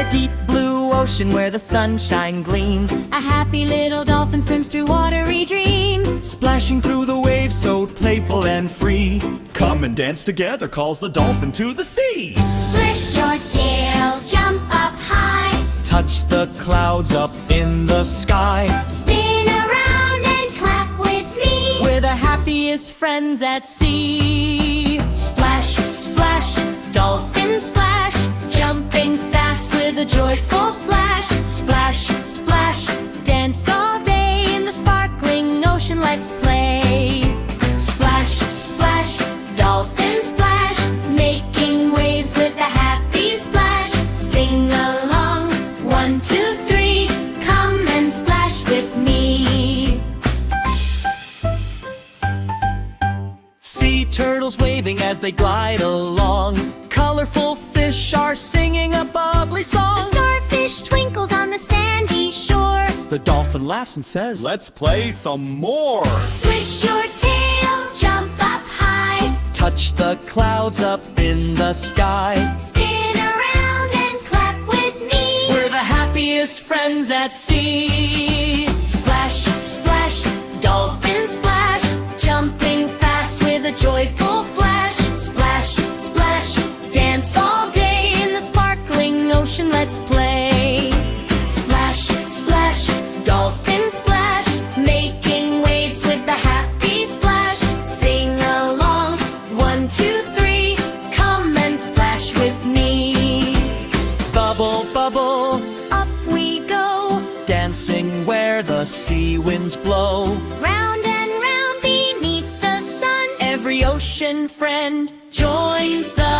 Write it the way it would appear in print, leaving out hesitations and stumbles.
a deep blue ocean where the sunshine gleams. A happy little dolphin swims through watery dreams. Splashing through the waves so playful and free. Come and dance together, calls the dolphin to the sea. Splish your tail, jump up high. Touch the clouds up in the sky. Spin around and clap with me. We're the happiest friends at sea. Splash, splash, dolphin splash. Jumping fast with a joyful flash. Splash, splash, Dance all day in the sparkling ocean, let's play. splash, splash, dolphin splash. Making waves with a happy splash. Sing along, 1, 2, 3. Come and splash with me. Sea turtles waving as they glide along. Colorful fish are singing a bubbly song. Starfish twinkles on the sandy shore. The dolphin laughs and says, "Let's play some more." Swish your tail, jump up high. Touch the clouds up in the sky. Spin around and clap with me. We're the happiest friends at sea. Splash, splash, dolphin splash. Jumping fast with a joyful flash. Splash, splash, Dance all day in the sparkling ocean, let's play. splash, splash, dolphin splash. Making waves with a happy splash. Sing along, 1, 2, 3. Come and splash with me. Bubble, bubble, Up we go, dancing where the sea winds blow. round and round beneath the sun. Every ocean friend joins the